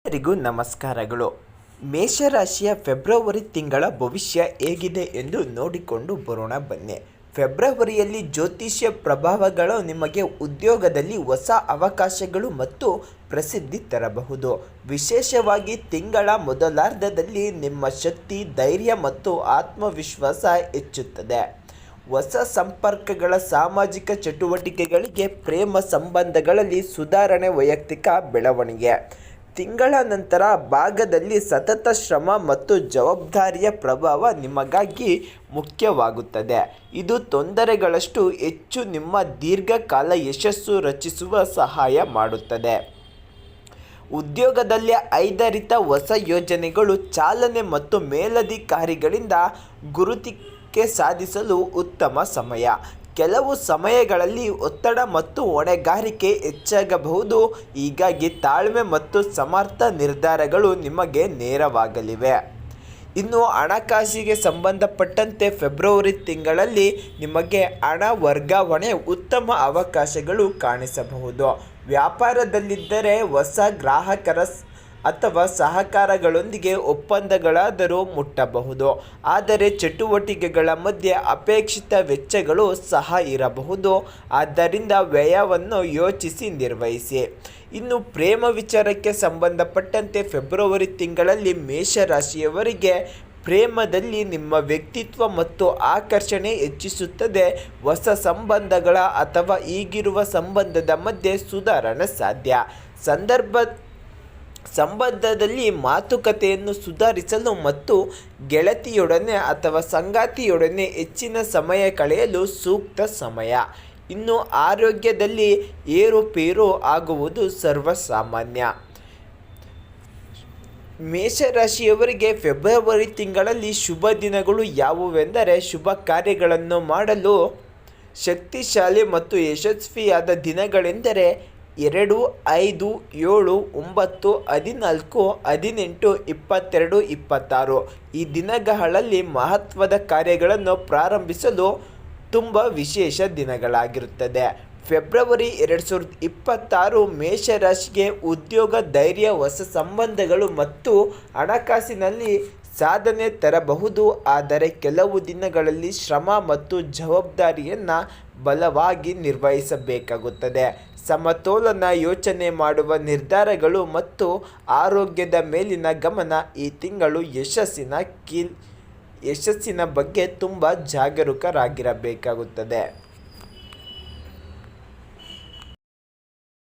ಎಲ್ಲರಿಗೂ ನಮಸ್ಕಾರಗಳು. ಮೇಷರಾಶಿಯ ಫೆಬ್ರವರಿ ತಿಂಗಳ ಭವಿಷ್ಯ ಹೇಗಿದೆ ಎಂದು ನೋಡಿಕೊಂಡು ಬರೋಣ ಬನ್ನಿ. ಫೆಬ್ರವರಿಯಲ್ಲಿ ಜ್ಯೋತಿಷ್ಯ ಪ್ರಭಾವಗಳು ನಿಮಗೆ ಉದ್ಯೋಗದಲ್ಲಿ ಹೊಸ ಅವಕಾಶಗಳು ಮತ್ತು ಪ್ರಸಿದ್ಧಿ ತರಬಹುದು. ವಿಶೇಷವಾಗಿ ತಿಂಗಳ ಮೊದಲಾರ್ಧದಲ್ಲಿ ನಿಮ್ಮ ಶಕ್ತಿ, ಧೈರ್ಯ ಮತ್ತು ಆತ್ಮವಿಶ್ವಾಸ ಹೆಚ್ಚುತ್ತದೆ. ಹೊಸ ಸಂಪರ್ಕಗಳ, ಸಾಮಾಜಿಕ ಚಟುವಟಿಕೆಗಳಿಗೆ, ಪ್ರೇಮ ಸಂಬಂಧಗಳಲ್ಲಿ ಸುಧಾರಣೆ, ವೈಯಕ್ತಿಕ ಬೆಳವಣಿಗೆ. ತಿಂಗಳ ನಂತರ ಭಾಗದಲ್ಲಿ ಸತತ ಶ್ರಮ ಮತ್ತು ಜವಾಬ್ದಾರಿಯ ಪ್ರಭಾವ ನಿಮಗಾಗಿ ಮುಖ್ಯವಾಗುತ್ತದೆ. ಇದು ತೊಂದರೆಗಳಷ್ಟು ಹೆಚ್ಚು ನಿಮ್ಮ ದೀರ್ಘಕಾಲ ಯಶಸ್ಸು ರಚಿಸುವ ಸಹಾಯ ಮಾಡುತ್ತದೆ. ಉದ್ಯೋಗದಲ್ಲಿ ಐದರಿತ ಹೊಸ ಯೋಜನೆಗಳು, ಚಾಲನೆ ಮತ್ತು ಮೇಲಧಿಕಾರಿಗಳಿಂದ ಗುರುತಿಕೆ ಸಾಧಿಸಲು ಉತ್ತಮ ಸಮಯ. ಕೆಲವು ಸಮಯಗಳಲ್ಲಿ ಒತ್ತಡ ಮತ್ತು ಹೊಣೆಗಾರಿಕೆ ಹೆಚ್ಚಾಗಬಹುದು, ಹೀಗಾಗಿ ತಾಳ್ಮೆ ಮತ್ತು ಸಮರ್ಥ ನಿರ್ಧಾರಗಳು ನಿಮಗೆ ನೆರವಾಗಲಿವೆ. ಇನ್ನು ಹಣಕಾಸಿಗೆ ಸಂಬಂಧಪಟ್ಟಂತೆ ಫೆಬ್ರವರಿ ತಿಂಗಳಲ್ಲಿ ನಿಮಗೆ ಹಣ ವರ್ಗಾವಣೆ ಉತ್ತಮ ಅವಕಾಶಗಳು ಕಾಣಿಸಬಹುದು. ವ್ಯಾಪಾರದಲ್ಲಿದ್ದರೆ ಹೊಸ ಗ್ರಾಹಕರ ಅಥವಾ ಸಹಕಾರಗಳೊಂದಿಗೆ ಒಪ್ಪಂದಗಳಾದರೂ ಮುಟ್ಟಬಹುದು. ಆದರೆ ಚಟುವಟಿಕೆಗಳ ಮಧ್ಯೆ ಅಪೇಕ್ಷಿತ ವೆಚ್ಚಗಳು ಸಹ ಇರಬಹುದು, ಆದ್ದರಿಂದ ವ್ಯಯವನ್ನು ಯೋಚಿಸಿ ನಿರ್ವಹಿಸಿ. ಇನ್ನು ಪ್ರೇಮ ವಿಚಾರಕ್ಕೆ ಸಂಬಂಧಪಟ್ಟಂತೆ ಫೆಬ್ರವರಿ ತಿಂಗಳಲ್ಲಿ ಮೇಷರಾಶಿಯವರಿಗೆ ಪ್ರೇಮದಲ್ಲಿ ನಿಮ್ಮ ವ್ಯಕ್ತಿತ್ವ ಮತ್ತು ಆಕರ್ಷಣೆ ಹೆಚ್ಚಿಸುತ್ತದೆ. ಹೊಸ ಸಂಬಂಧಗಳ ಅಥವಾ ಈಗಿರುವ ಸಂಬಂಧದ ಮಧ್ಯೆ ಸುಧಾರಣೆ ಸಾಧ್ಯ. ಸಂಬಂಧದಲ್ಲಿ ಮಾತುಕತೆಯನ್ನು ಸುಧಾರಿಸಲು ಮತ್ತು ಗೆಳತಿಯೊಡನೆ ಅಥವಾ ಸಂಗಾತಿಯೊಡನೆ ಹೆಚ್ಚಿನ ಸಮಯ ಕಳೆಯಲು ಸೂಕ್ತ ಸಮಯ. ಇನ್ನು ಆರೋಗ್ಯದಲ್ಲಿ ಏರುಪೇರು ಆಗುವುದು ಸರ್ವಸಾಮಾನ್ಯ. ಮೇಷರಾಶಿಯವರಿಗೆ ಫೆಬ್ರವರಿ ತಿಂಗಳಲ್ಲಿ ಶುಭ ದಿನಗಳು ಯಾವುವೆಂದರೆ, ಶುಭ ಕಾರ್ಯಗಳನ್ನು ಮಾಡಲು ಶಕ್ತಿಶಾಲಿ ಮತ್ತು ಯಶಸ್ವಿಯಾದ ದಿನಗಳೆಂದರೆ 2, 5, 7, 9, 14, 18, 22, 26. ಈ ದಿನಗಳಲ್ಲಿ ಮಹತ್ವದ ಕಾರ್ಯಗಳನ್ನು ಪ್ರಾರಂಭಿಸಲು ತುಂಬ ವಿಶೇಷ ದಿನಗಳಾಗಿರುತ್ತದೆ. ಫೆಬ್ರವರಿ 2026 ಮೇಷರಾಶಿಗೆ ಉದ್ಯೋಗ, ಧೈರ್ಯ, ಹೊಸ ಸಂಬಂಧಗಳು ಮತ್ತು ಹಣಕಾಸಿನಲ್ಲಿ ಸಾಧನೆ ತರಬಹುದು. ಆದರೆ ಕೆಲವು ದಿನಗಳಲ್ಲಿ ಶ್ರಮ ಮತ್ತು ಜವಾಬ್ದಾರಿಯನ್ನು ಬಲವಾಗಿ ನಿರ್ವಹಿಸಬೇಕಾಗುತ್ತದೆ. ಸಮತೋಲನ ಯೋಚನೆ ಮಾಡುವ ನಿರ್ಧಾರಗಳು ಮತ್ತು ಆರೋಗ್ಯದ ಮೇಲಿನ ಗಮನ. ಈ ತಿಂಗಳು ಯಶಸ್ಸಿನ ಬಗ್ಗೆ ತುಂಬ ಜಾಗರೂಕರಾಗಿರಬೇಕಾಗುತ್ತದೆ.